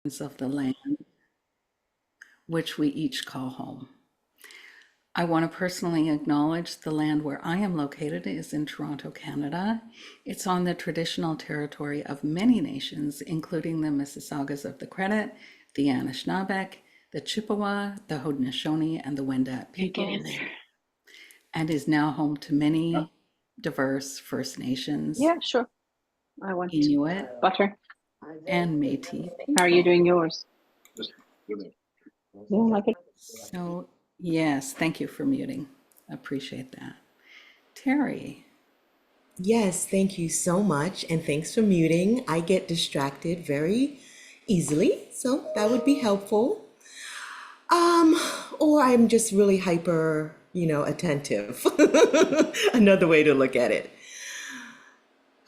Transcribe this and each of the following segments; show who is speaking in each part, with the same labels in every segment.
Speaker 1: of the land, which we each call home. I want to personally acknowledge the land where I am located is in Toronto, Canada. It's on the traditional territory of many nations, including the Mississaugas of the Credit, the Anishinaabeg, the Chippewa, the Haudenosaunee, and the Wendat
Speaker 2: Yeah, get in
Speaker 1: peoples,
Speaker 2: there.
Speaker 1: and is now home to many diverse First Nations,
Speaker 2: Yeah, sure. I want
Speaker 1: Inuit,
Speaker 2: butter.
Speaker 1: and Métis
Speaker 2: How are you
Speaker 1: people.
Speaker 2: doing yours? You don't like it?
Speaker 1: So, yes, thank you for muting. Appreciate that. Terry,
Speaker 3: Yes, thank you so much. And thanks for muting. I get distracted very easily, so that would be helpful. Um, or I'm just really hyper, attentive. Another way to look at it.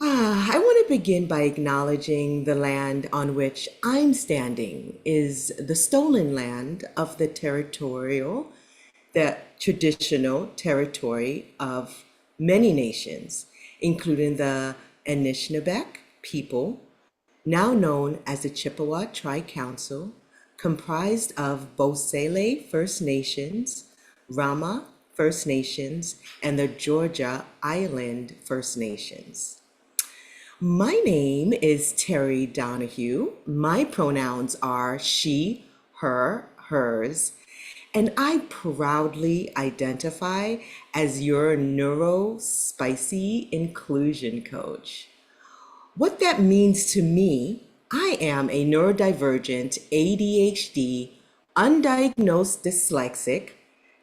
Speaker 3: I want to begin by acknowledging the land on which I'm standing is the stolen land of the traditional territory of many nations, including the Anishinaabe people, now known as the Chippewa Tri-Council, comprised of Bosele First Nations, Rama First Nations, and the Georgia Island First Nations. My name is Terry Donohue. My pronouns are she, her, hers, and I proudly identify as your neuro spicy inclusion coach. What that means to me, I am a neurodivergent ADHD, undiagnosed dyslexic,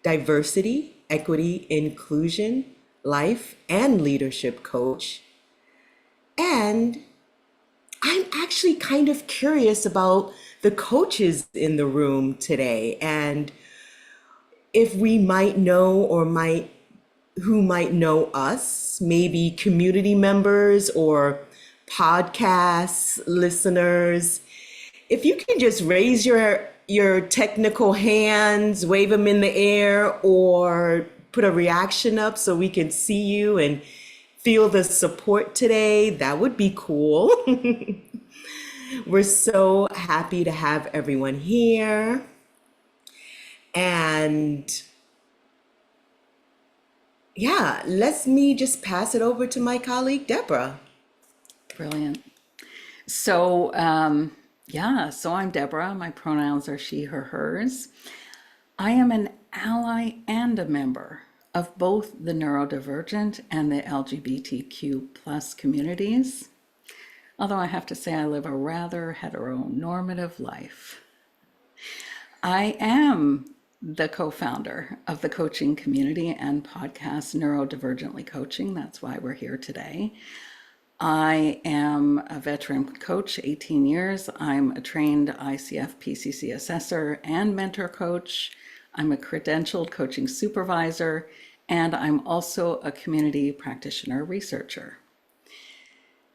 Speaker 3: diversity, equity, inclusion, life, and leadership coach. And I'm actually kind of curious about the coaches in the room today and if we might know or might who might know us, maybe community members or podcast listeners. If you can just raise your technical hands, wave them in the air, or put a reaction up so we can see you and feel the support today, that would be cool. We're so happy to have everyone here. And yeah, let me just pass it over to my colleague, Deborah.
Speaker 1: brilliant. So, so I'm Deborah. My pronouns are she, her, hers. I am an ally and a member of both the neurodivergent and the LGBTQ plus communities. Although I have to say, I live a rather heteronormative life. I am the co-founder of the coaching community and podcast Neurodivergently Coaching. That's why we're here today. I am a veteran coach, 18 years. I'm a trained ICF PCC assessor and mentor coach. I'm a credentialed coaching supervisor, and I'm also a community practitioner researcher.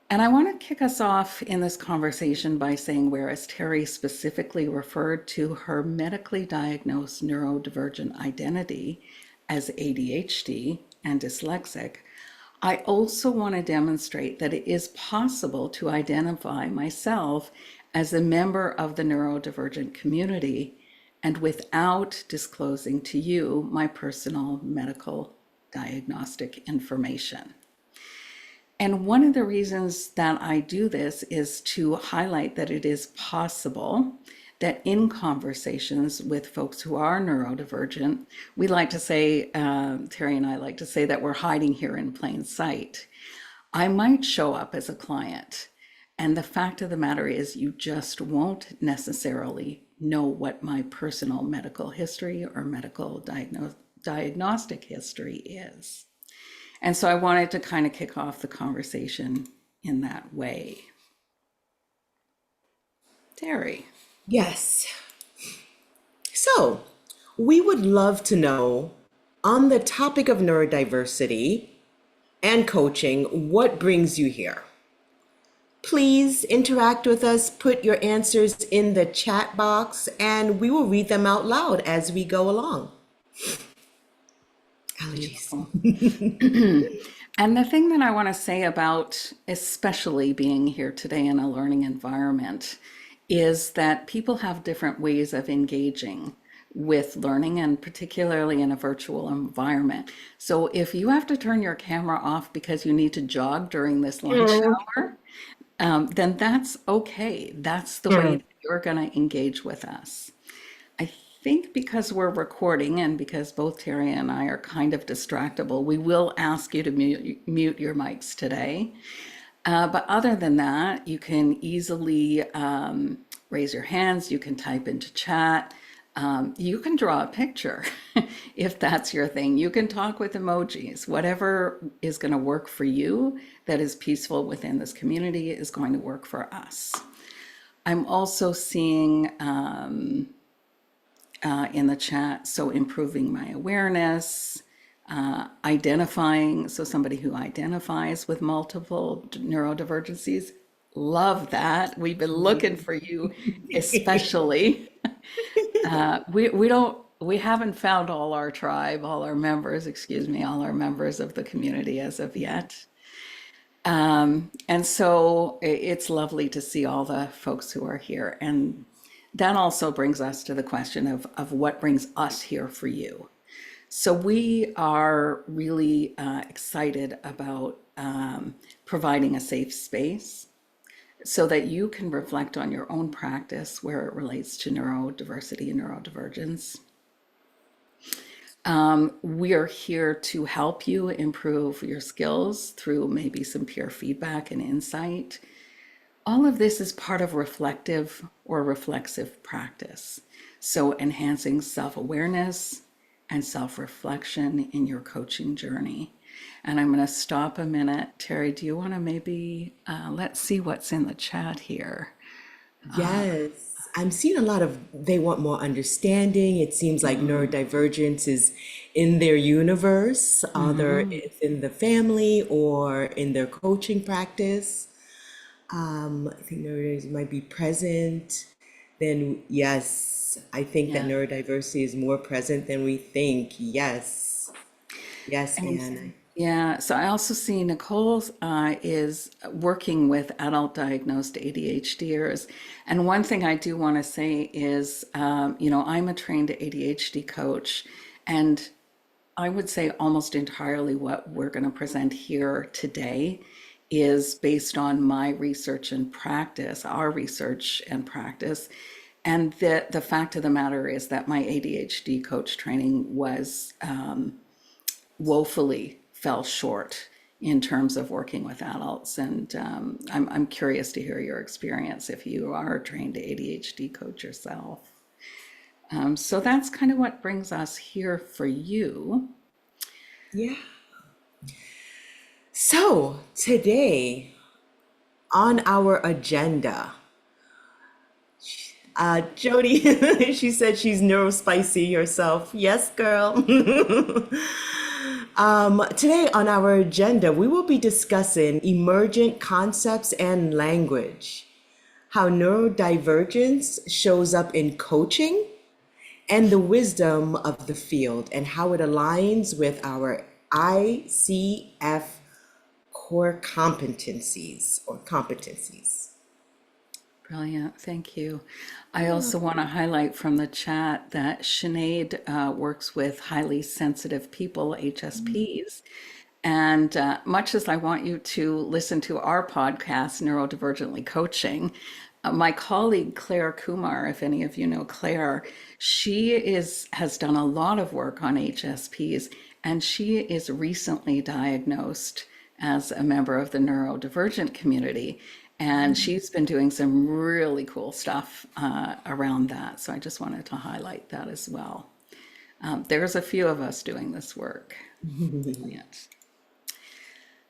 Speaker 1: And I want to kick us off in this conversation by saying, whereas Terry specifically referred to her medically diagnosed neurodivergent identity as ADHD and dyslexic, I also want to demonstrate that it is possible to identify myself as a member of the neurodivergent community and without disclosing to you my personal medical diagnostic information. And one of the reasons that I do this is to highlight that it is possible that in conversations with folks who are neurodivergent, we like to say, Terry and I like to say that we're hiding here in plain sight. I might show up as a client, and the fact of the matter is, you just won't necessarily know what my personal medical history or medical diagnostic history is. And so I wanted to kind of kick off the conversation in that way. Terry.
Speaker 3: Yes. So, we would love to know on the topic of neurodiversity and coaching, what brings you here? Please interact with us, put your answers in the chat box, and we will read them out loud as we go along. Allergies.
Speaker 1: And the thing that I want to say about especially being here today in a learning environment is that people have different ways of engaging with learning, and particularly in a virtual environment. So if you have to turn your camera off because you need to jog during this lunch hour, then that's okay. That's the way that you're going to engage with us. I think because we're recording and because both Terry and I are kind of distractible, we will ask you to mute your mics today. But other than that, you can easily raise your hands, you can type into chat, you can draw a picture if that's your thing. You can talk with emojis. Whatever is going to work for you that is peaceful within this community is going to work for us. I'm also seeing in the chat, so improving my awareness, identifying, so somebody who identifies with multiple neurodivergencies. Love that. We've been looking for you, especially. We haven't found all our tribe, all our members, excuse me, all our members of the community as of yet. And so it's lovely to see all the folks who are here. And that also brings us to the question of what brings us here for you. So we are really excited about providing a safe space so that you can reflect on your own practice where it relates to neurodiversity and neurodivergence. We are here to help you improve your skills through maybe some peer feedback and insight. All of this is part of reflective or reflexive practice. So enhancing self-awareness and self-reflection in your coaching journey. And I'm going to stop a minute. Terry, do you want to maybe, let's see what's in the chat here.
Speaker 3: Yes, I'm seeing a lot of they want more understanding. It seems like neurodivergence is in their universe, either it's in the family or in their coaching practice. I think neurodiversity might be present. Then, yes, I think that
Speaker 1: Yeah.
Speaker 3: neurodiversity is more present than we think. Yes, yes,
Speaker 1: And
Speaker 3: Anne.
Speaker 1: yeah, so I also see Nicole is working with adult diagnosed ADHDers. And one thing I do want to say is, I'm a trained ADHD coach, and I would say almost entirely what we're going to present here today is based on my research and practice, our research and practice. And the fact of the matter is that my ADHD coach training was woefully fell short in terms of working with adults. And I'm curious to hear your experience if you are a trained ADHD coach yourself. So that's kind of what brings us here for you.
Speaker 3: Yeah. So today on our agenda, Jody, she said she's neurospicy herself. Yes, girl. Today on our agenda, we will be discussing emergent concepts and language, how neurodivergence shows up in coaching, and the wisdom of the field, and how it aligns with our ICF core competencies or competencies.
Speaker 1: Brilliant, thank you. I also want to highlight from the chat that Sinead works with highly sensitive people, HSPs. And much as I want you to listen to our podcast, Neurodivergently Coaching, my colleague Claire Kumar, if any of you know Claire, has done a lot of work on HSPs, and she is recently diagnosed as a member of the neurodivergent community. And she's been doing some really cool stuff around that. So I just wanted to highlight that as well. There's a few of us doing this work. Brilliant.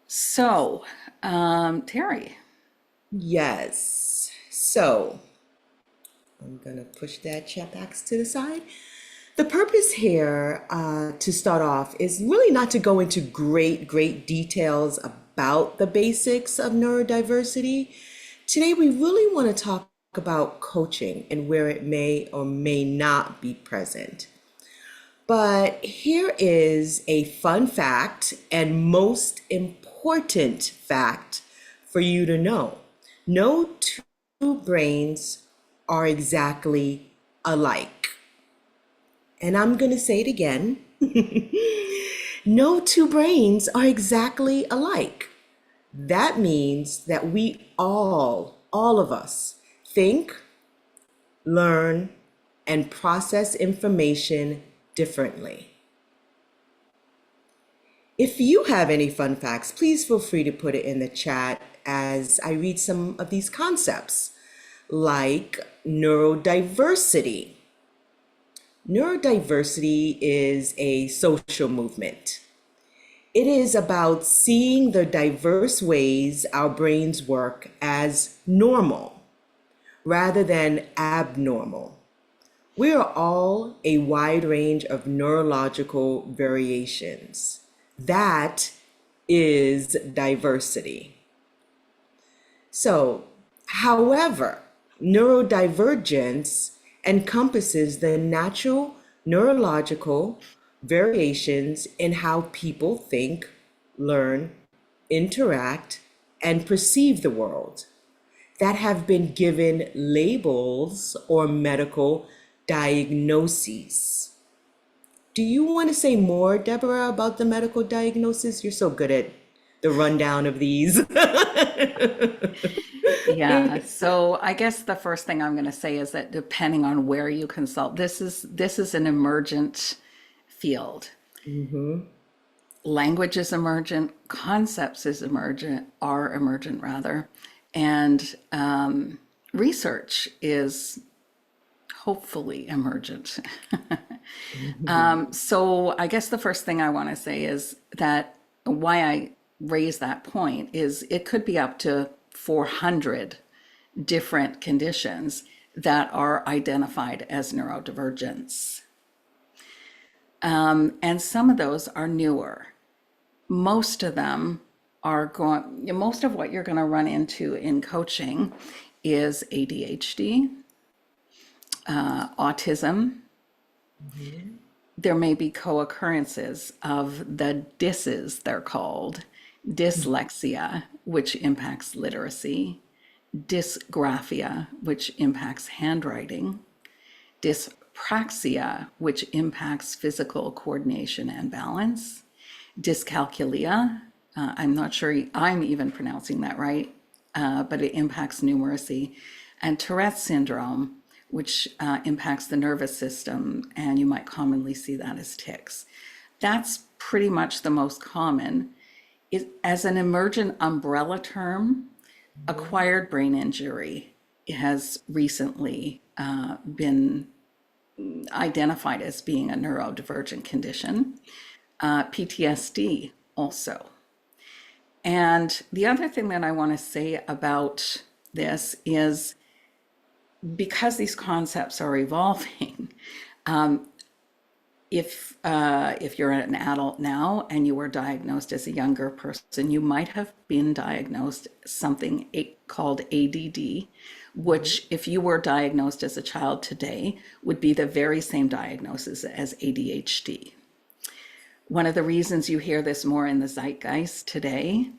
Speaker 1: So, Terry.
Speaker 3: Yes. So I'm going to push that chat box to the side. The purpose here to start off is really not to go into great details about the basics of neurodiversity. Today, we really want to talk about coaching and where it may or may not be present. But here is a fun fact and most important fact for you to know. No two brains are exactly alike. And I'm going to say it again. No two brains are exactly alike. That means that we all of us, think, learn, and process information differently. If you have any fun facts, please feel free to put it in the chat as I read some of these concepts, like neurodiversity. Neurodiversity is a social movement. It is about seeing the diverse ways our brains work as normal rather than abnormal. We are all a wide range of neurological variations. That is diversity. So, however, neurodivergence encompasses the natural neurological variations in how people think, learn, interact, and perceive the world that have been given labels or medical diagnoses. Do you want to say more, Deborah, about the medical diagnosis? You're so good at the rundown of these.
Speaker 1: Yeah, so I guess the first thing I'm going to say is that depending on where you consult, this is an emergent field. Language is emergent, concepts are emergent rather, and research is hopefully emergent. So I guess the first thing I want to say is that why I raise that point is it could be up to 400 different conditions that are identified as neurodivergence. And some of those are newer. Most of them most of what you're going to run into in coaching is ADHD, autism. There may be co-occurrences of the DISs, they're called, dyslexia, which impacts literacy, dysgraphia, which impacts handwriting, dyspraxia, which impacts physical coordination and balance, dyscalculia, I'm not sure I'm even pronouncing that right, but it impacts numeracy, and Tourette's syndrome, which impacts the nervous system, and you might commonly see that as tics. That's pretty much the most common. As an emergent umbrella term, acquired brain injury has recently been identified as being a neurodivergent condition. PTSD also. And the other thing that I want to say about this is because these concepts are evolving, if you're an adult now and you were diagnosed as a younger person, you might have been diagnosed something called ADD, which if you were diagnosed as a child today would be the very same diagnosis as ADHD. One of the reasons you hear this more in the zeitgeist today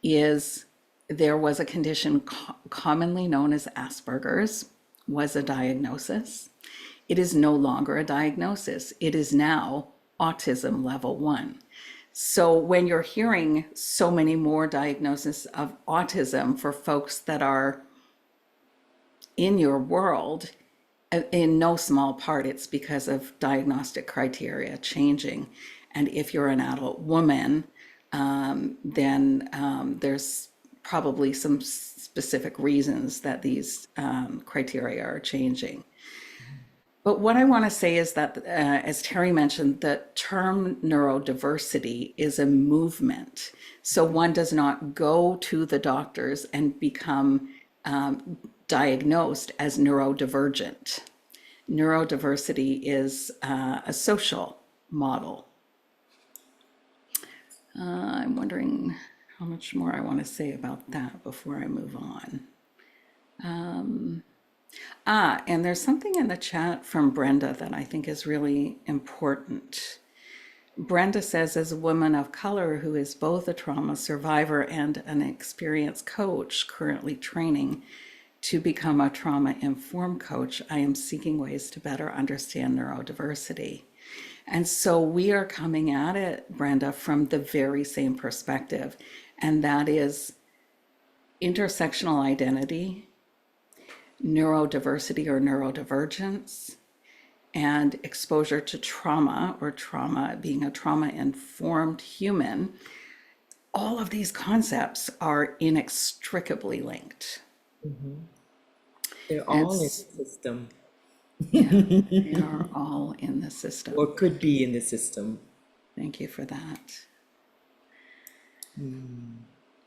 Speaker 1: is there was a condition commonly known as Asperger's was a diagnosis. It is no longer a diagnosis. It is now autism level 1. So when you're hearing so many more diagnoses of autism for folks that are in your world, in no small part, it's because of diagnostic criteria changing. And if you're an adult woman, then there's probably some specific reasons that these criteria are changing. But what I want to say is that, as Terry mentioned, the term neurodiversity is a movement. So one does not go to the doctors and become diagnosed as neurodivergent. Neurodiversity is a social model. I'm wondering how much more I want to say about that before I move on. And there's something in the chat from Brenda that I think is really important. Brenda says, as a woman of color who is both a trauma survivor and an experienced coach currently training, To become a trauma-informed coach, I am seeking ways to better understand neurodiversity. And so we are coming at it, Brenda, from the very same perspective, and that is intersectional identity, neurodiversity or neurodivergence, and exposure to trauma, or trauma being a trauma-informed human. All of these concepts are inextricably linked.
Speaker 3: They're
Speaker 1: And
Speaker 3: all in the system
Speaker 1: yeah, they are all in the system.
Speaker 3: or could be in the system.
Speaker 1: Thank you for that.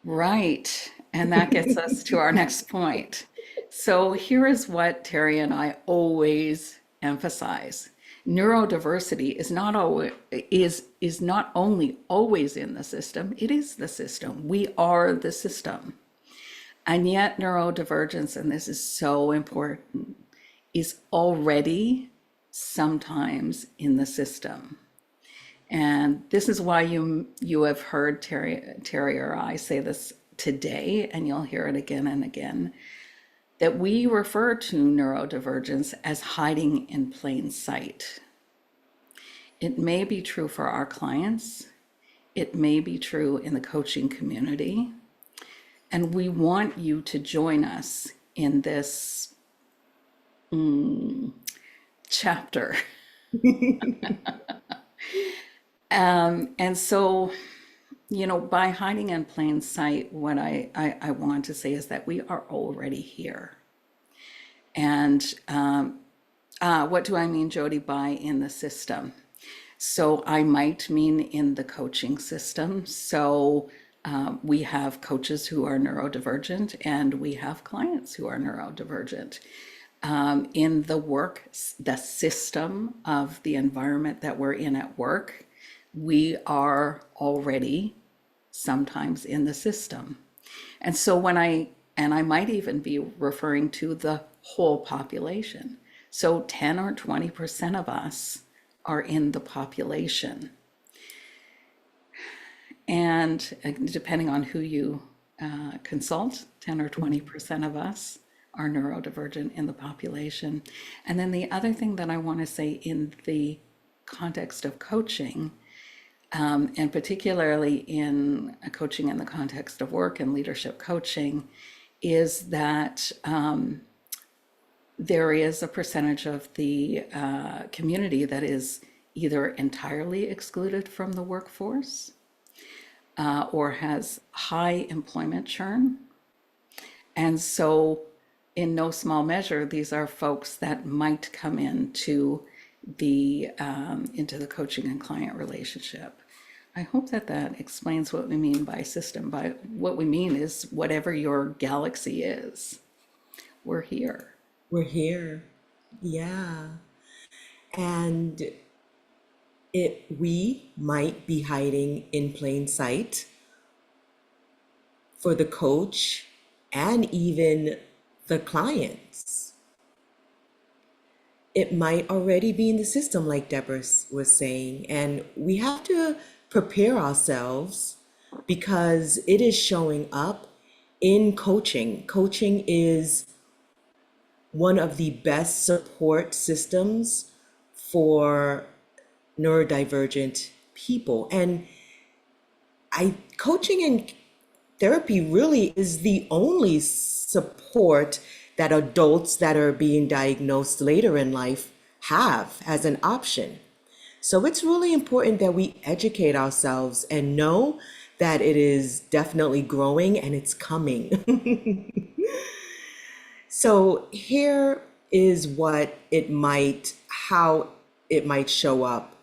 Speaker 1: Right. And that gets us to our next point. So here is what Terry and I always emphasize. Neurodiversity is not always is not only always in the system, it is the system. We are the system. And yet neurodivergence, and this is so important, is already sometimes in the system. And this is why you have heard Terry or I say this today, and you'll hear it again and again, that we refer to neurodivergence as hiding in plain sight. It may be true for our clients. It may be true in the coaching community. And we want you to join us in this chapter. And so, by hiding in plain sight, what I want to say is that we are already here. And what do I mean, Jody, by in the system? So I might mean in the coaching system. So we have coaches who are neurodivergent, and we have clients who are neurodivergent. In the system of the environment that we're in at work, we are already sometimes in the system. And so I might even be referring to the whole population. So 10 or 20% of us are in the population. And depending on who you consult, 10 or 20% of us are neurodivergent in the population. And then the other thing that I want to say in the context of coaching, and particularly in coaching in the context of work and leadership coaching, is that there is a percentage of the community that is either entirely excluded from the workforce or has high employment churn. And so in no small measure, these are folks that might come into the coaching and client relationship. I hope that explains what we mean by system. By what we mean is whatever your galaxy is, we're here.
Speaker 3: We're here. Yeah. And we might be hiding in plain sight for the coach and even the clients. It might already be in the system, like Deborah was saying, and we have to prepare ourselves because it is showing up in coaching. Coaching is one of the best support systems for neurodivergent people. And coaching and therapy really is the only support that adults that are being diagnosed later in life have as an option. So it's really important that we educate ourselves and know that it is definitely growing and it's coming. So here is how it might show up.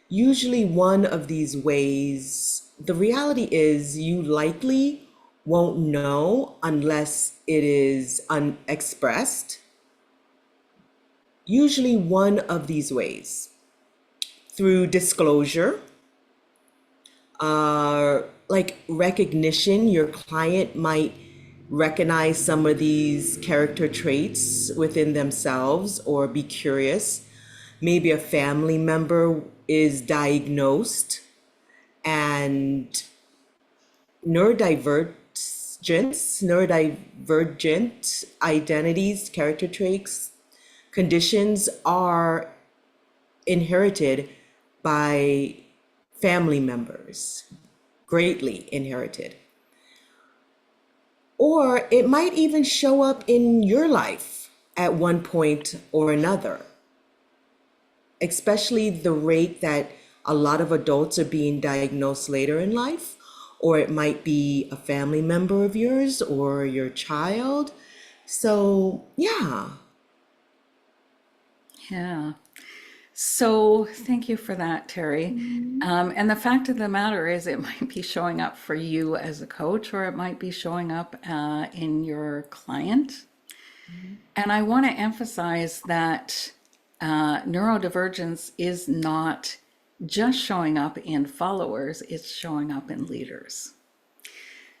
Speaker 3: Usually one of these ways, the reality is you likely won't know unless it is unexpressed. Usually one of these ways, through disclosure, like recognition. Your client might recognize some of these character traits within themselves or be curious. Maybe a family member is diagnosed and neurodiverse neurodivergent identities, character traits, conditions are inherited by family members, greatly inherited. Or it might even show up in your life at one point or another, especially the rate that a lot of adults are being diagnosed later in life, or it might be a family member of yours or your child. So, yeah.
Speaker 1: Yeah. So thank you for that, Terry. And the fact of the matter is, it might be showing up for you as a coach, or it might be showing up in your client. And I want to emphasize that neurodivergence is not just showing up in followers, it's showing up in leaders.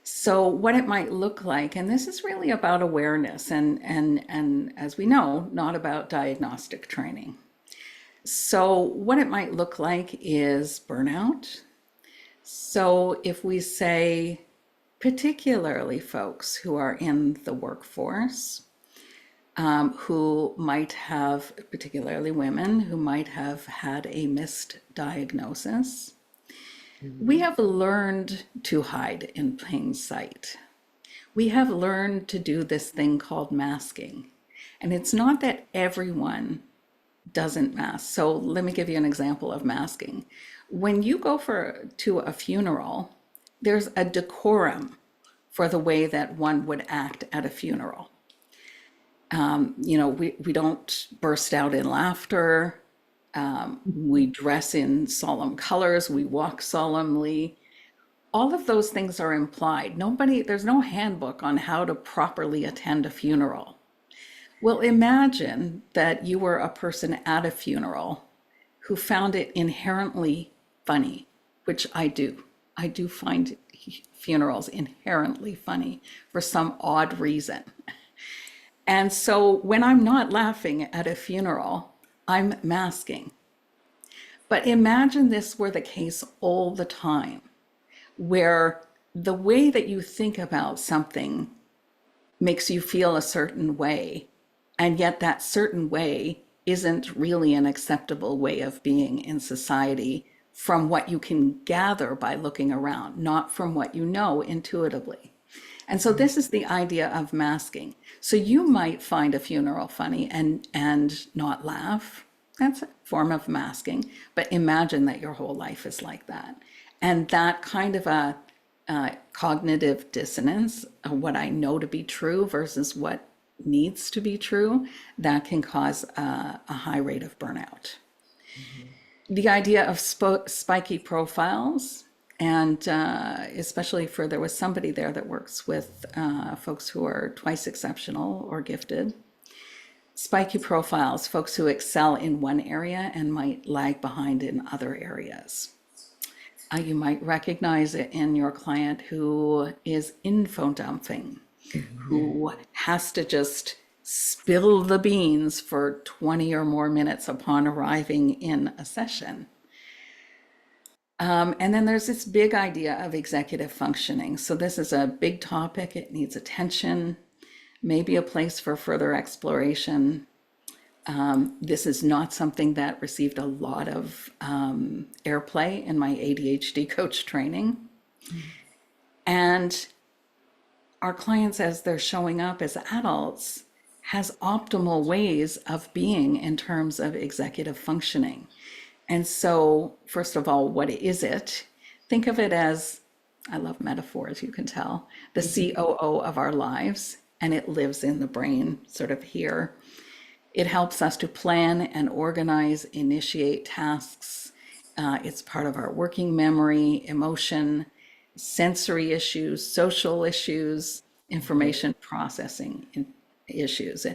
Speaker 1: So what it might look like, and this is really about awareness and as we know, not about diagnostic training. So what it might look like is burnout. So if we say, particularly folks who are in the workforce, who might have, particularly women, who might have had a missed diagnosis, we have learned to hide in plain sight. We have learned to do this thing called masking. And it's not that everyone doesn't mask. So let me give you an example of masking. When you go to a funeral, there's a decorum for the way that one would act at a funeral. We don't burst out in laughter. We dress in solemn colors. We walk solemnly. All of those things are implied. There's no handbook on how to properly attend a funeral. Well, imagine that you were a person at a funeral who found it inherently funny, which I do. I do find funerals inherently funny for some odd reason. And so when I'm not laughing at a funeral, I'm masking. But imagine this were the case all the time, where the way that you think about something makes you feel a certain way, and yet that certain way isn't really an acceptable way of being in society from what you can gather by looking around, not from what you know intuitively. And so this is the idea of masking. So you might find a funeral funny and not laugh. That's a form of masking. But imagine that your whole life is like that. And that kind of a cognitive dissonance, what I know to be true versus what needs to be true, that can cause a high rate of burnout. The idea of spiky profiles, and especially there was somebody there that works with folks who are twice exceptional or gifted. Spiky profiles, folks who excel in one area and might lag behind in other areas. You might recognize it in your client who is info dumping, who has to just spill the beans for 20 or more minutes upon arriving in a session. And then there's this big idea of executive functioning. So this is a big topic. It needs attention, maybe a place for further exploration. This is not something that received a lot of airplay in my ADHD coach training. And our clients, as they're showing up as adults, has optimal ways of being in terms of executive functioning. And so, first of all, what is it? Think of it as, I love metaphors, you can tell, the COO of our lives, and it lives in the brain, sort of here. It helps us to plan and organize, initiate tasks. It's part of our working memory, emotion, sensory issues, social issues, information processing issues.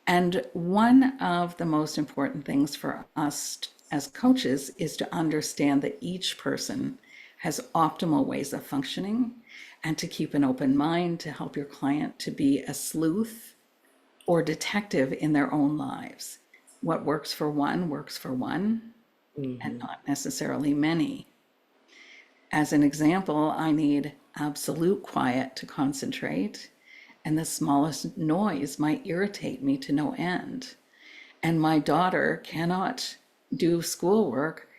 Speaker 1: And one of the most important things for us as coaches is to understand that each person has optimal ways of functioning, and to keep an open mind to help your client to be a sleuth or detective in their own lives. What works for one, and not necessarily many. As an example, I need absolute quiet to concentrate, and the smallest noise might irritate me to no end. And my daughter cannot do schoolwork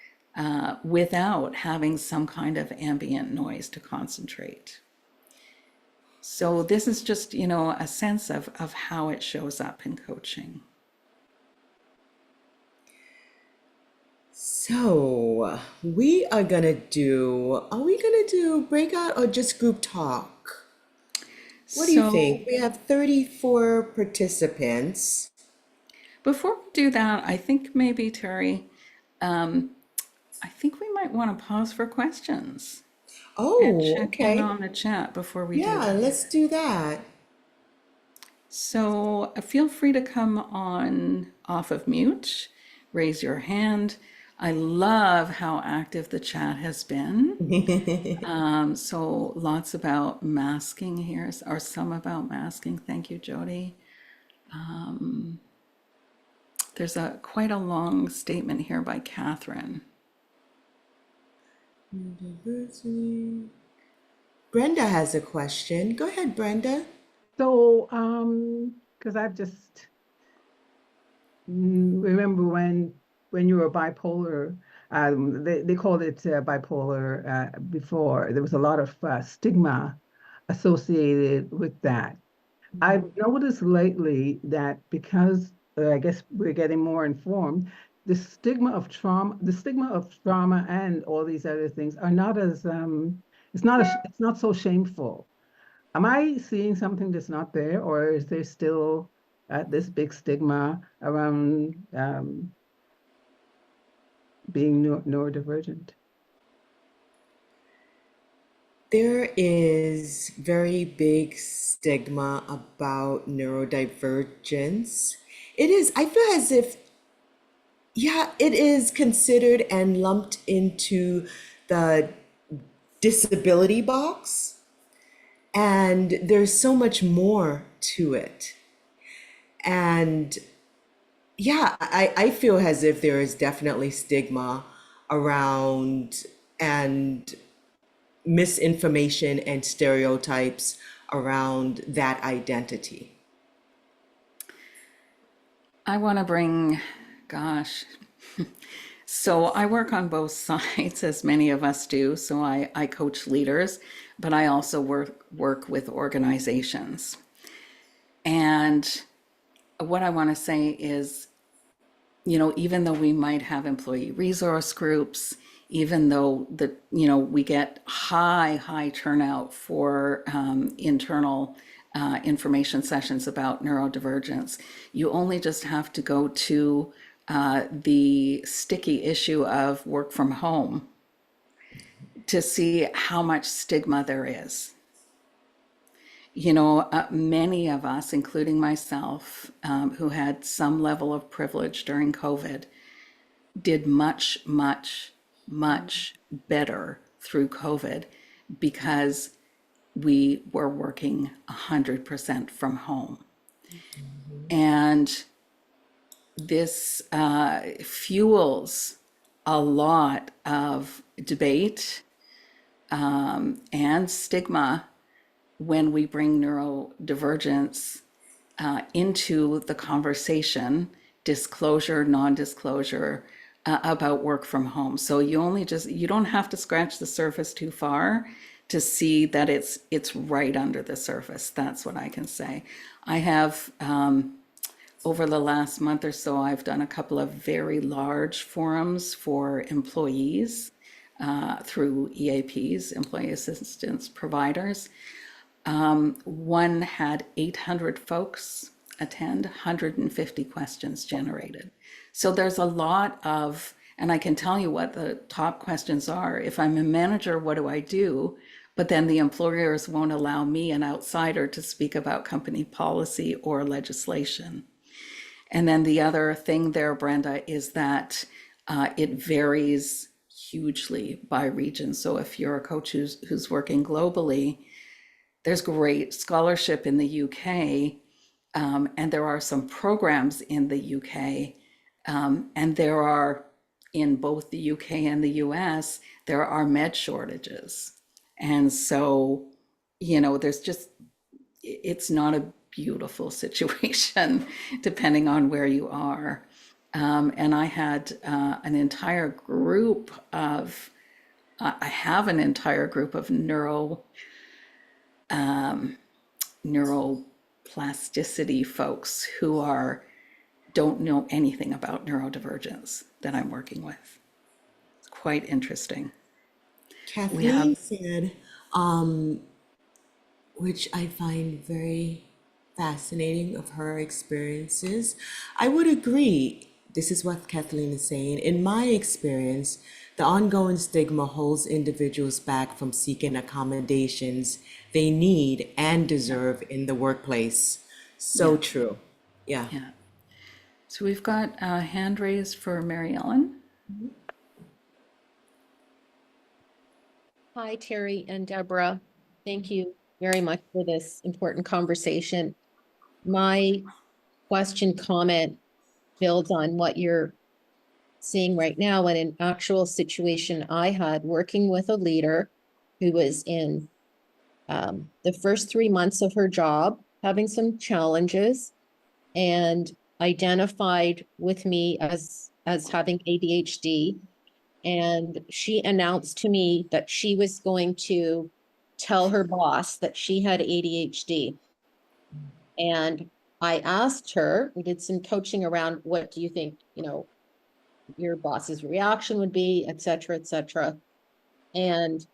Speaker 1: without having some kind of ambient noise to concentrate. So this is just, a sense of how it shows up in coaching.
Speaker 3: So are we gonna do breakout or just group talk? What do you
Speaker 1: So
Speaker 3: think? We have 34 participants.
Speaker 1: before we do that, I think maybe, Terry, I think we might want to pause for questions and
Speaker 3: Oh,
Speaker 1: check in
Speaker 3: okay.
Speaker 1: on the chat before we do
Speaker 3: Yeah,
Speaker 1: that.
Speaker 3: let's do that.
Speaker 1: So feel free to come on off of mute, raise your hand. I love how active the chat has been. So lots about masking here, or some about masking. Thank you, Jody. There's quite a long statement here by Catherine.
Speaker 3: Brenda has a question. Go ahead, Brenda.
Speaker 2: So, because I've just remember when you were bipolar, they called it bipolar before. There was a lot of stigma associated with that. I've noticed lately that because I guess we're getting more informed, the stigma of trauma and all these other things are not as it's not so shameful. Am I seeing something that's not there, or is there still this big stigma around being neurodivergent?
Speaker 3: There is very big stigma about neurodivergence. I feel as if, yeah, it is considered and lumped into the disability box, and there's so much more to it. And yeah, I feel as if there is definitely stigma around and misinformation and stereotypes around that identity.
Speaker 1: I want to bring, gosh, so I work on both sides, as many of us do. So I coach leaders, but I also work with organizations. And what I want to say is, even though we might have employee resource groups, even though we get high turnout for internal information sessions about neurodivergence, you only just have to go to the sticky issue of work from home to see how much stigma there is. Many of us, including myself, who had some level of privilege during COVID, did much, much, much better through COVID because we were working 100% from home. And this fuels a lot of debate and stigma when we bring neurodivergence into the conversation, disclosure, non-disclosure, about work from home. So you don't have to scratch the surface too far to see that it's right under the surface. That's what I can say. I have, over the last month or so, I've done a couple of very large forums for employees through EAPs, employee assistance providers. One had 800 folks attend, 150 questions generated. So there's a lot of, and I can tell you what the top questions are. If I'm a manager, what do I do? But then the employers won't allow me, an outsider, to speak about company policy or legislation. And then the other thing there, Brenda, is that it varies hugely by region. So if you're a coach who's working globally, there's great scholarship in the UK, and there are some programs in the UK, and there are in both the UK and the US, there are med shortages. And so, there's just, it's not a beautiful situation depending on where you are. And I had an entire group of, I have an entire group of neuroplasticity folks who don't know anything about neurodivergence that I'm working with. It's quite interesting. We
Speaker 3: Kathleen
Speaker 1: have,
Speaker 3: said, which I find very fascinating of her experiences. I would agree. This is what Kathleen is saying. In my experience, the ongoing stigma holds individuals back from seeking accommodations they need and deserve in the workplace. So
Speaker 1: yeah,
Speaker 3: true. Yeah.
Speaker 1: yeah. So we've got a hand raised for Mary Ellen.
Speaker 4: Hi, Terry and Deborah. Thank you very much for this important conversation. My question comment builds on what you're seeing right now, and an actual situation I had working with a leader who was in the first 3 months of her job, having some challenges, and identified with me as having ADHD. And she announced to me that she was going to tell her boss that she had ADHD. And I asked her, we did some coaching around, what do you think, your boss's reaction would be, et cetera, et cetera. And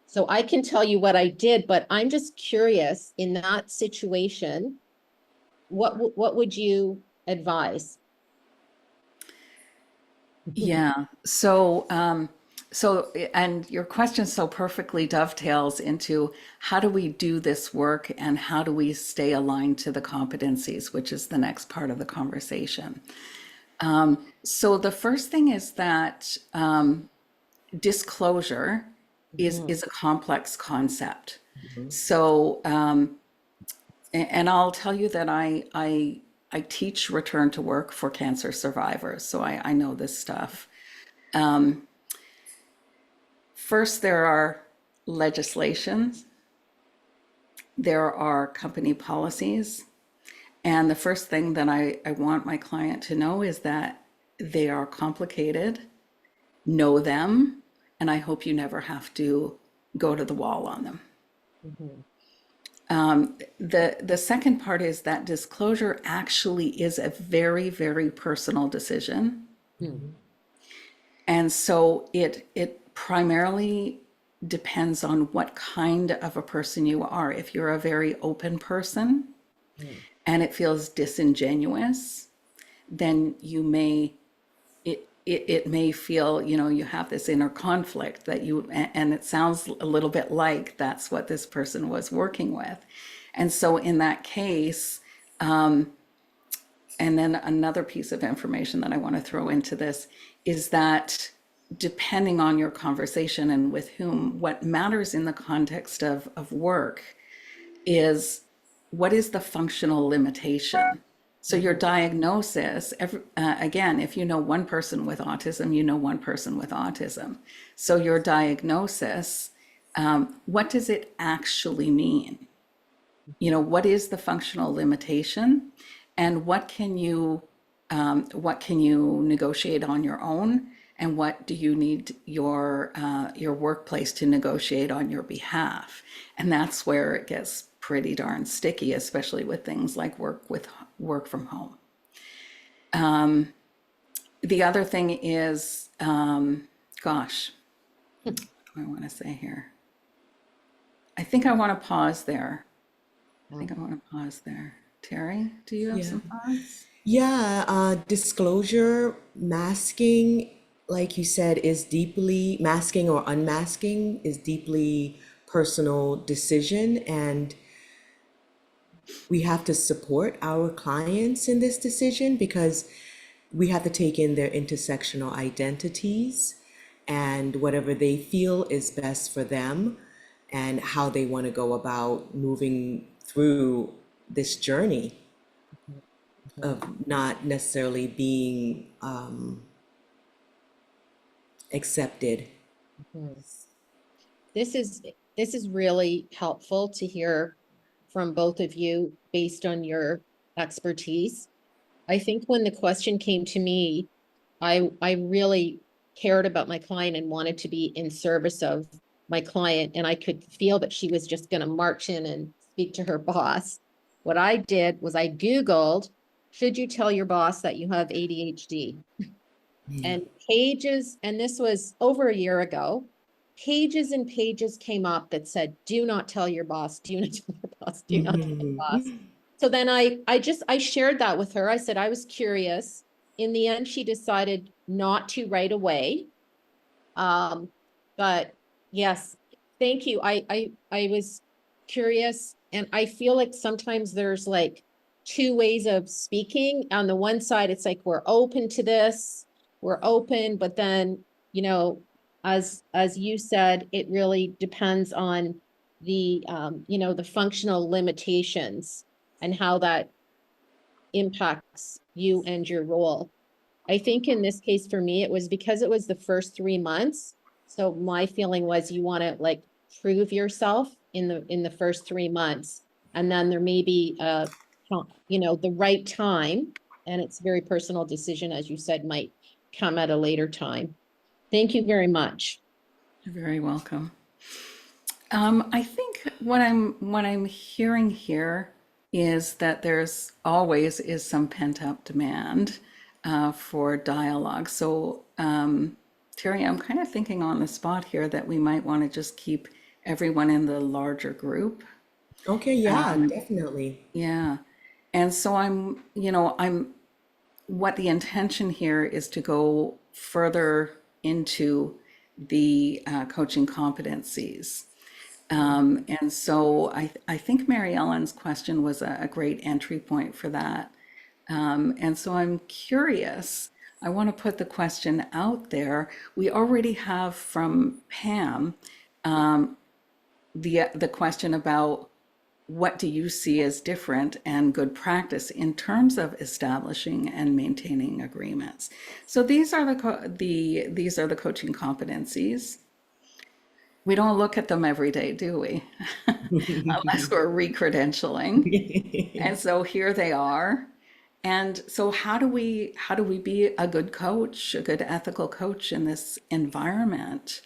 Speaker 4: so I can tell you what I did, but I'm just curious, in that situation, what would you advise?
Speaker 1: Yeah. And your question so perfectly dovetails into how do we do this work and how do we stay aligned to the competencies, which is the next part of the conversation. So the first thing is that disclosure is a complex concept. So, and I'll tell you that I teach return to work for cancer survivors, so I know this stuff. First, there are legislations, there are company policies, and the first thing that I want my client to know is that they are complicated, know them, and I hope you never have to go to the wall on them. The second part is that disclosure actually is a very, very personal decision. And so it primarily depends on what kind of a person you are. If you're a very open person and it feels disingenuous, then it may feel, you have this inner conflict that and it sounds a little bit like that's what this person was working with. And so in that case, and then another piece of information that I want to throw into this is that depending on your conversation and with whom, what matters in the context of work is what is the functional limitation. So your diagnosis, again, if you know one person with autism, you know one person with autism. So your diagnosis, what does it actually mean? What is the functional limitation, and what can you negotiate on your own, and what do you need your workplace to negotiate on your behalf? And that's where it gets pretty darn sticky, especially with things like work from home. The other thing is, gosh, what do I want to say here? I think I want to pause there. Terry, do you have
Speaker 3: Yeah.
Speaker 1: some thoughts?
Speaker 3: Yeah, disclosure, masking, like you said, is deeply, masking or unmasking is deeply personal decision, and we have to support our clients in this decision because we have to take in their intersectional identities and whatever they feel is best for them and how they want to go about moving through this journey of not necessarily being accepted.
Speaker 4: Mhm. This is really helpful to hear from both of you based on your expertise. I think when the question came to me, I really cared about my client and wanted to be in service of my client, and I could feel that she was just going to march in and speak to her boss. What I did was I Googled, should you tell your boss that you have ADHD? And pages, and this was over a year ago, pages and pages came up that said, do not tell your boss, do not tell your boss, do not tell your boss. So then I shared that with her. I said, I was curious. In the end, she decided not to right away. But yes, thank you. I was curious, and I feel like sometimes there's like two ways of speaking. On the one side, it's like we're open to this, we're open, but then, you know, as you said, it really depends on the you know, the functional limitations and how that impacts you and your role. I think in this case for me, it was because it was the first 3 months. So my feeling was you want to like prove yourself in the first 3 months, and then there may be you know, the right time, and it's a very personal decision, as you said, might come at a later time. Thank you very much.
Speaker 1: You're very welcome. I think what I'm hearing here is that there's always is some pent up demand for dialogue. So, Terry, I'm kind of thinking on the spot here that we might want to just keep everyone in the larger group.
Speaker 3: Okay, yeah, definitely.
Speaker 1: Yeah. And so I'm what the intention here is to go further into the coaching competencies. And so I think Mary Ellen's question was a great entry point for that. And so I'm curious, I want to put the question out there. We already have from Pam the question about what do you see as different and good practice in terms of establishing and maintaining agreements. So these are these are the coaching competencies. We don't look at them every day, do we? Unless we're re-credentialing. And so here they are. And so how do we be a good coach, a good ethical coach in this environment?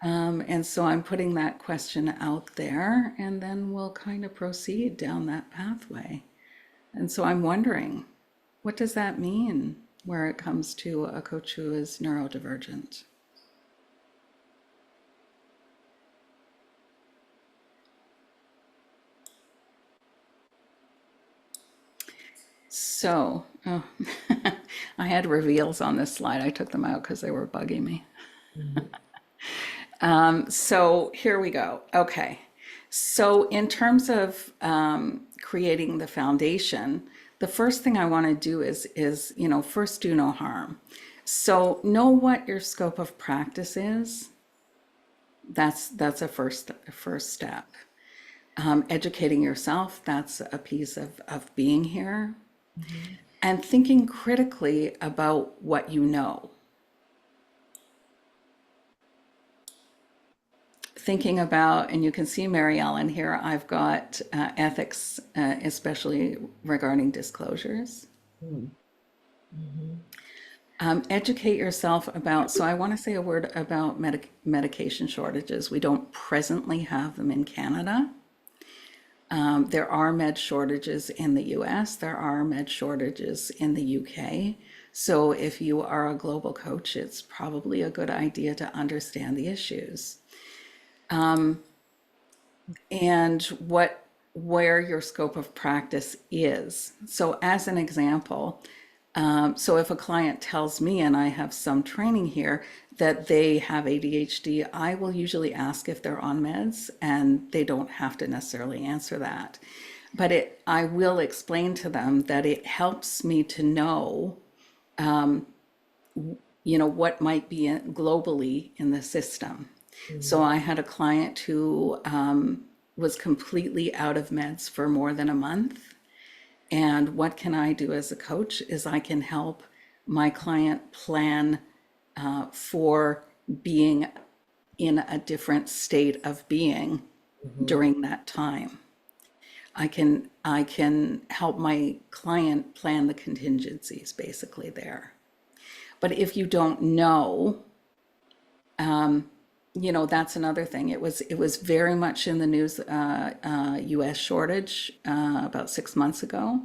Speaker 1: And so I'm putting that question out there, and then we'll kind of proceed down that pathway. And so I'm wondering, what does that mean where it comes to a coach who is neurodivergent? So, oh, I had reveals on this slide. I took them out because they were bugging me. So here we go. Okay. So in terms of creating the foundation, the first thing I want to do is first do no harm. So know what your scope of practice is. That's a first step. Educating yourself, that's a piece of being here. And thinking critically about what you know. Thinking about, and you can see Mary Ellen here, I've got ethics, especially regarding disclosures. Educate yourself about, so I want to say a word about medication shortages. We don't presently have them in Canada. There are med shortages in the US, there are med shortages in the UK. So if you are a global coach, it's probably a good idea to understand the issues. And where your scope of practice is. So as an example, so if a client tells me, and I have some training here, that they have ADHD, I will usually ask if they're on meds, and they don't have to necessarily answer that. But I will explain to them that it helps me to know, what might be globally in the system. So I had a client who was completely out of meds for more than a month. And what can I do as a coach is I can help my client plan for being in a different state of being during that time. I can help my client plan the contingencies basically there. But if you don't know, that's another thing. It was very much in the news, U.S. shortage about 6 months ago.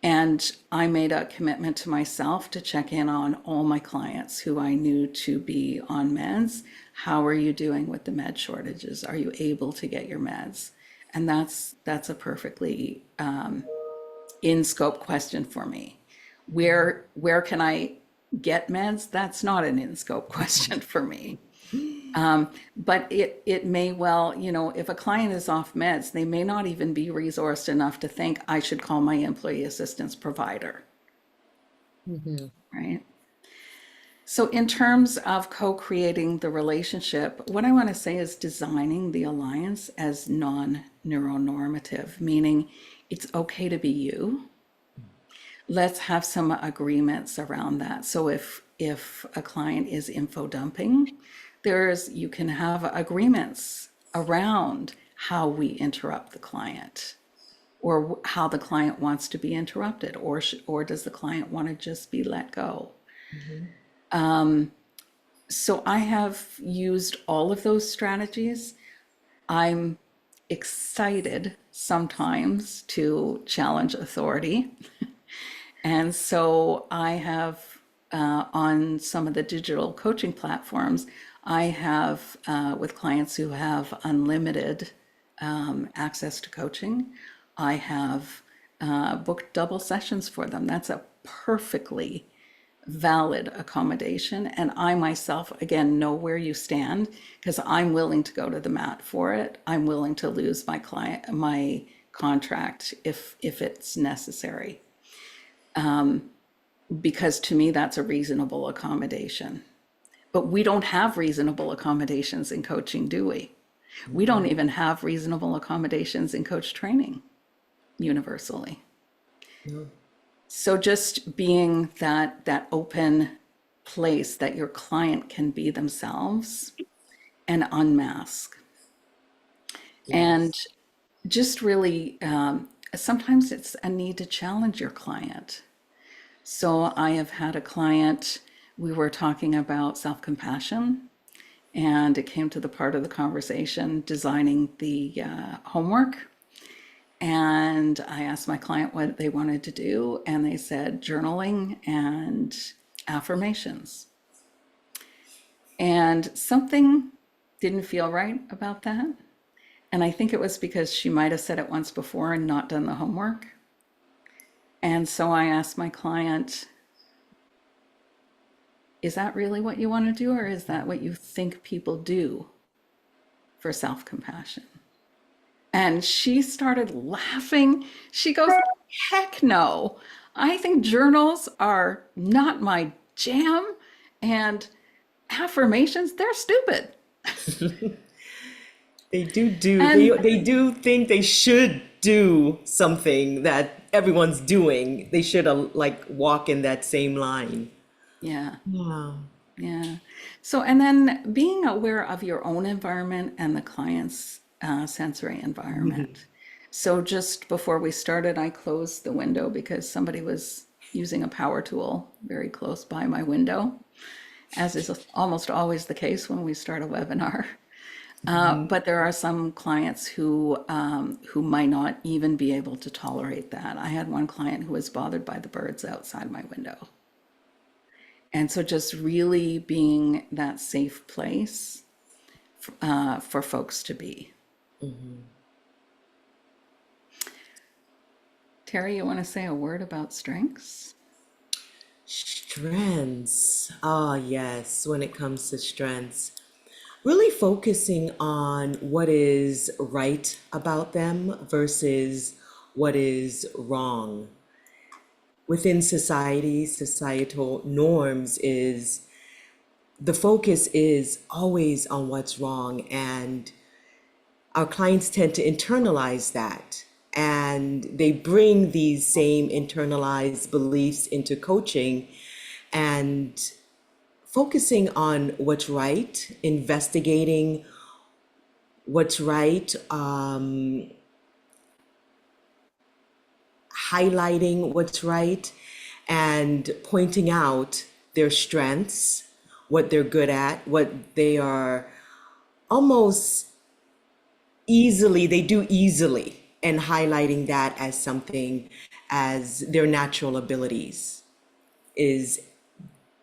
Speaker 1: And I made a commitment to myself to check in on all my clients who I knew to be on meds. How are you doing with the med shortages? Are you able to get your meds? And that's a perfectly in scope question for me. Where can I get meds? That's not an in scope question for me. But it may well, if a client is off meds, they may not even be resourced enough to think I should call my employee assistance provider. Right? So in terms of co-creating the relationship, what I want to say is designing the alliance as non-neuronormative, meaning it's okay to be you. Let's have some agreements around that. So if a client is info dumping, you can have agreements around how we interrupt the client, or how the client wants to be interrupted, or does the client want to just be let go? So I have used all of those strategies. I'm excited sometimes to challenge authority. And so I have, on some of the digital coaching platforms, I have, with clients who have unlimited access to coaching, I have booked double sessions for them. That's a perfectly valid accommodation. And I myself, again, know where you stand, because I'm willing to go to the mat for it. I'm willing to lose my contract if it's necessary. Because to me, that's a reasonable accommodation. But we don't have reasonable accommodations in coaching, do we? We don't even have reasonable accommodations in coach training universally.
Speaker 3: No.
Speaker 1: So just being that open place that your client can be themselves and unmask. And just really, sometimes it's a need to challenge your client. So I have had a client, we were talking about self-compassion, and it came to the part of the conversation designing the homework. And I asked my client what they wanted to do, and they said journaling and affirmations. And something didn't feel right about that. And I think it was because she might have said it once before and not done the homework. And so I asked my client, is that really what you want to do, or is that what you think people do for self-compassion? And she started laughing. She goes, heck no. I think journals are not my jam, and affirmations, they're stupid.
Speaker 3: They
Speaker 1: And
Speaker 3: they do think they should do something that everyone's doing. They should walk in that same line.
Speaker 1: yeah,
Speaker 3: Wow.
Speaker 1: yeah. So, and then being aware of your own environment and the client's sensory environment. So just before we started, I closed the window because somebody was using a power tool very close by my window, as is almost always the case when we start a webinar. But there are some clients who might not even be able to tolerate that. I had one client who was bothered by the birds outside my window. And so just really being that safe place for folks to be. Terry, you want to say a word about strengths?
Speaker 3: Strengths. Ah, yes, when it comes to strengths. Really focusing on what is right about them versus what is wrong. Within society, societal norms is the focus is always on what's wrong, and our clients tend to internalize that, and they bring these same internalized beliefs into coaching, and focusing on what's right, investigating what's right, highlighting what's right, and pointing out their strengths, what they're good at, what they are almost they do easily, and highlighting that as something as their natural abilities is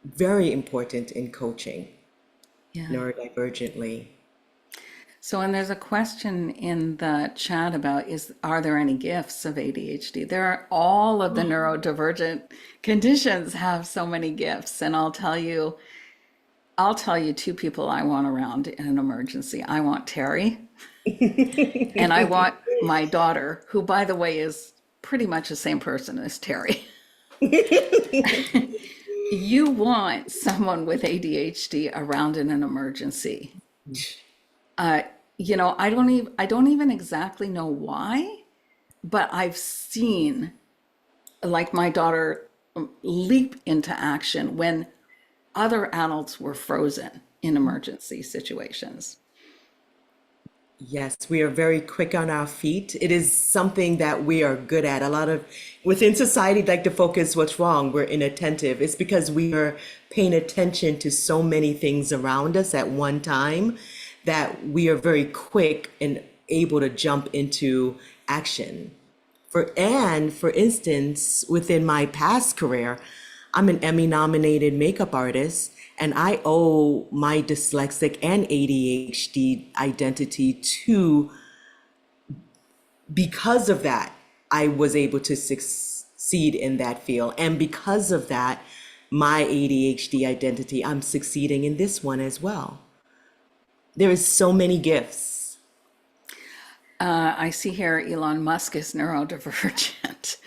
Speaker 3: very important in coaching
Speaker 1: Yeah.
Speaker 3: neurodivergently.
Speaker 1: So, and there's a question in the chat about are there any gifts of ADHD? There are all of the neurodivergent conditions have so many gifts, and I'll tell you two people I want around in an emergency. I want Terry, and I want my daughter, who, by the way, is pretty much the same person as Terry. You want someone with ADHD around in an emergency. I don't even exactly know why, but I've seen like my daughter leap into action when other adults were frozen in emergency situations.
Speaker 3: Yes, we are very quick on our feet. It is something that we are good at. A lot of within society like to focus what's wrong. We're inattentive. It's because we are paying attention to so many things around us at one time that we are very quick and able to jump into action. For instance, within my past career, I'm an Emmy nominated makeup artist, and I owe my dyslexic and ADHD identity to, because of that, I was able to succeed in that field. And because of that, my ADHD identity, I'm succeeding in this one as well. There is so many gifts.
Speaker 1: I see here Elon Musk is neurodivergent.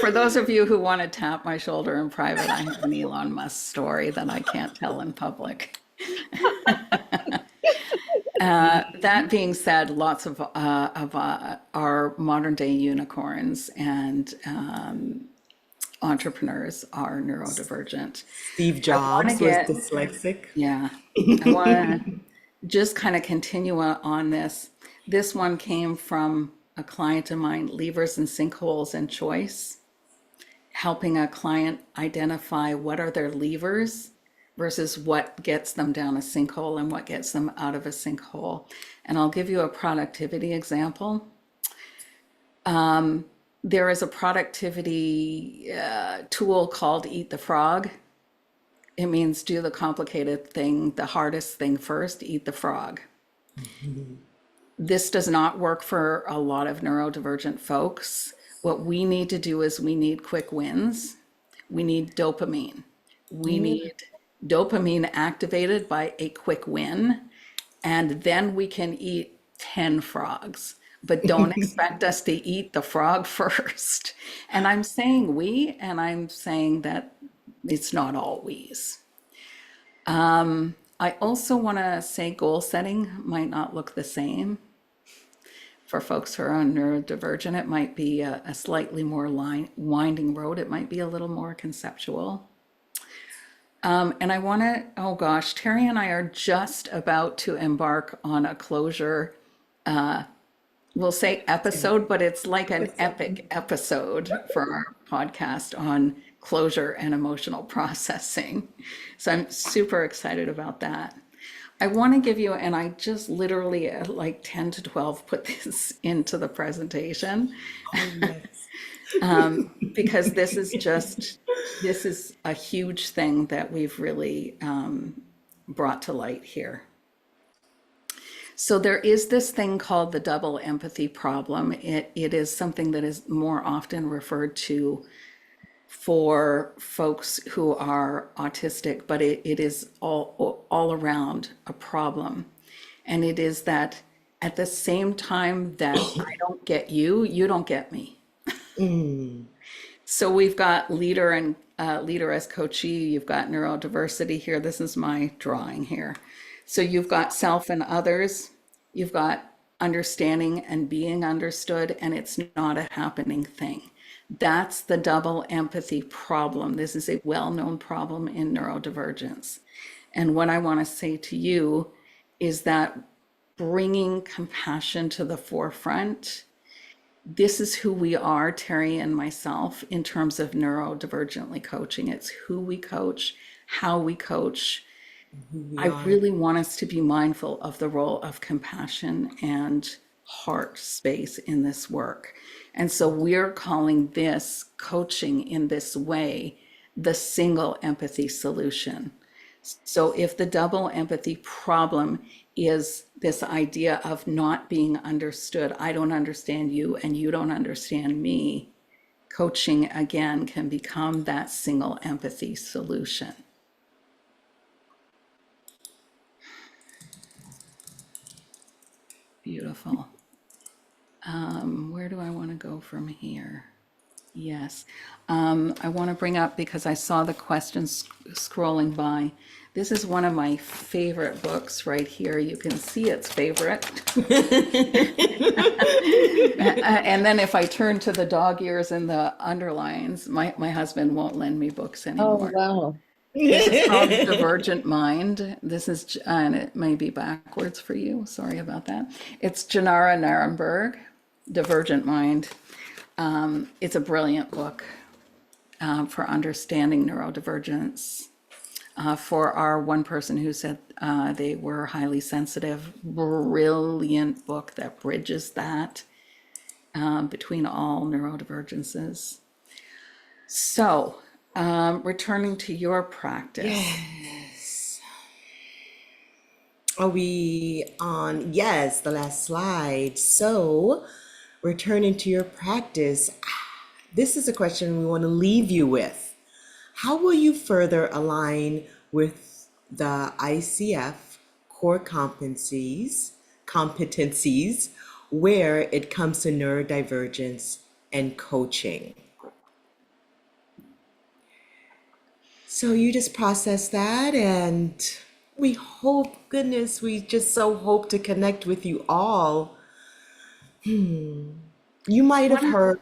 Speaker 1: For those of you who want to tap my shoulder in private, I have an Elon Musk story that I can't tell in public. That being said, lots of our modern day unicorns and entrepreneurs are neurodivergent.
Speaker 3: Steve Jobs was dyslexic.
Speaker 1: Yeah, I want to just kind of continue on this. This one came from a client of mine, levers and sinkholes and choice, helping a client identify what are their levers versus what gets them down a sinkhole and what gets them out of a sinkhole. And I'll give you a productivity example. There is a productivity tool called Eat the Frog. It means do the complicated thing, the hardest thing first, eat the frog. This does not work for a lot of neurodivergent folks. What we need to do is we need quick wins. We need dopamine. We need dopamine activated by a quick win, and then we can eat 10 frogs. But don't expect us to eat the frog first. And I'm saying we, and I'm saying that it's not all we's. I also want to say goal setting might not look the same. For folks who are neurodivergent, it might be a slightly more winding road. It might be a little more conceptual. And I want to, oh gosh, Terry and I are just about to embark on a closure, we'll say episode, but it's like an epic episode for our podcast on closure and emotional processing. So I'm super excited about that. I want to give you, and I just literally at like 10 to 12 put this into the presentation. Because this is a huge thing that we've really brought to light here. So there is this thing called the double empathy problem. It is something that is more often referred to for folks who are autistic, but it is all around a problem. And it is that at the same time that I don't get you, you don't get me. So we've got leader and leader as coachee, you've got neurodiversity here. This is my drawing here. So you've got self and others, you've got understanding and being understood, and it's not a happening thing. That's the double empathy problem. This is a well-known problem in neurodivergence. And what I want to say to you is that bringing compassion to the forefront, this is who we are, Terry and myself, in terms of neurodivergently coaching. It's who we coach, how we coach.
Speaker 3: Who we
Speaker 1: I
Speaker 3: are.
Speaker 1: really want us to be mindful of the role of compassion and heart space in this work. And so we're calling this coaching in this way the single empathy solution. So if the double empathy problem is this idea of not being understood, I don't understand you and you don't understand me, coaching again can become that single empathy solution. Beautiful. Where do I want to go from here? Yes. I want to bring up, because I saw the questions scrolling by. This is one of my favorite books right here. You can see it's favorite. And then if I turn to the dog ears and the underlines, my husband won't lend me books
Speaker 4: Oh,
Speaker 1: anymore.
Speaker 4: wow.
Speaker 1: This is called Divergent Mind. This is, and it may be backwards for you. Sorry about that. It's Janara Narenberg, Divergent Mind. It's a brilliant book for understanding neurodivergence. For our one person who said they were highly sensitive, brilliant book that bridges that between all neurodivergences. So, returning to your practice.
Speaker 3: Yes. Are we on? Yes, the last slide. So, returning to your practice, this is a question we want to leave you with. How will you further align with the ICF core competencies where it comes to neurodivergence and coaching? So you just process that, and we hope, goodness, we just so hope to connect with you all. You might have heard,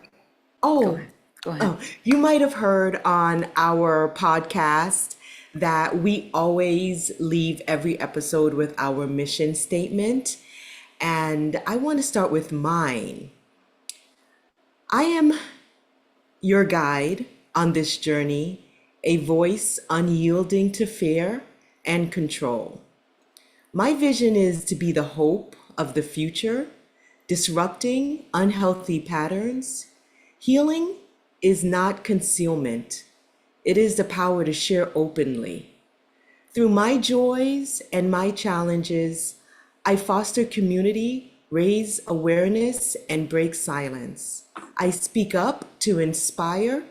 Speaker 3: oh,
Speaker 1: Go ahead.
Speaker 3: you might have heard on our podcast that we always leave every episode with our mission statement. And I want to start with mine. I am your guide on this journey, a voice unyielding to fear and control. My vision is to be the hope of the future, disrupting unhealthy patterns. Healing is not concealment, it is the power to share openly. Through my joys and my challenges, I foster community, raise awareness, and break silence. I speak up to inspire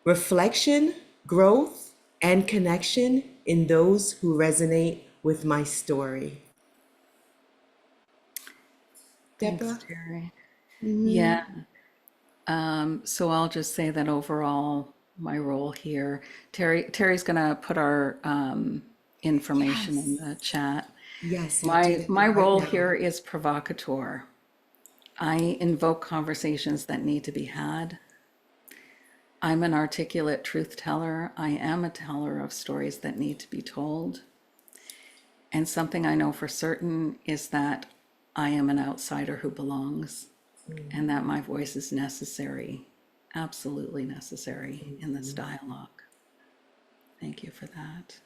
Speaker 3: reflection, growth, and connection in those who resonate with my story.
Speaker 1: Thanks,
Speaker 3: Deborah?
Speaker 1: Terry. Yeah. So I'll just say that overall, my role here, Terry's gonna put our information in the chat.
Speaker 3: Yes, I'll do that
Speaker 1: My
Speaker 3: right
Speaker 1: role
Speaker 3: now.
Speaker 1: here is provocateur. I invoke conversations that need to be had. I'm an articulate truth teller. I am a teller of stories that need to be told. And something I know for certain is that I am an outsider who belongs, and that my voice is necessary, absolutely necessary in this dialogue. Thank you for that.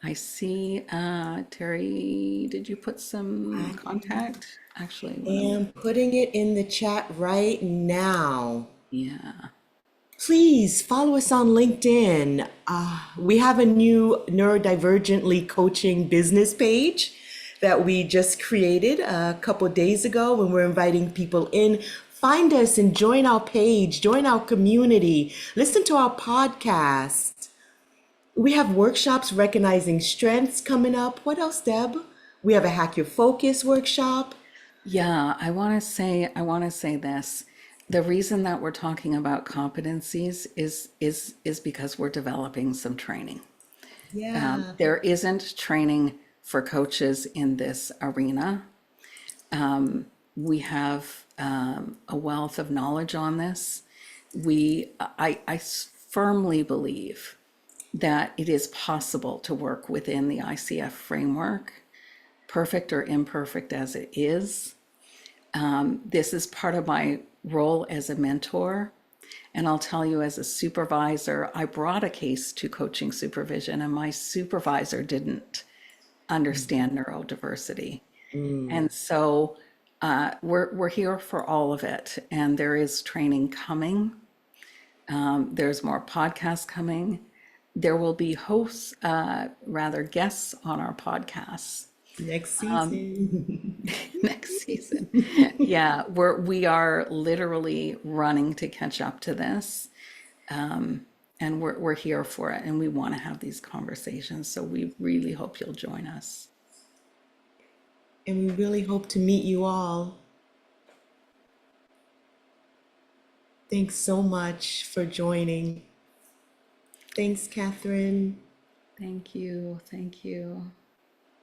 Speaker 1: I see, Terry, did you put some contact? Actually,
Speaker 3: And putting it in the chat right now.
Speaker 1: yeah.
Speaker 3: Please follow us on LinkedIn. We have a new Neurodivergently coaching business page that we just created a couple days ago when we're inviting people in. Find us and join our page, join our community, listen to our podcast. We have workshops recognizing strengths coming up. What else, Deb? We have a Hack Your Focus workshop.
Speaker 1: Yeah, I want to say this. The reason that we're talking about competencies is because we're developing some training.
Speaker 3: Yeah.
Speaker 1: There isn't training for coaches in this arena. We have a wealth of knowledge on this. I firmly believe that it is possible to work within the ICF framework, perfect or imperfect as it is. This is part of my role as a mentor. And I'll tell you, as a supervisor, I brought a case to coaching supervision, and my supervisor didn't understand neurodiversity. And so we're here for all of it. And there is training coming. There's more podcasts coming. There will be hosts, rather guests on our podcasts
Speaker 3: Next season.
Speaker 1: next season. Yeah, we are literally running to catch up to this. And we're here for it, and we want to have these conversations. So we really hope you'll join us.
Speaker 3: And we really hope to meet you all. Thanks so much for joining. Thanks, Catherine.
Speaker 1: Thank you. Thank you.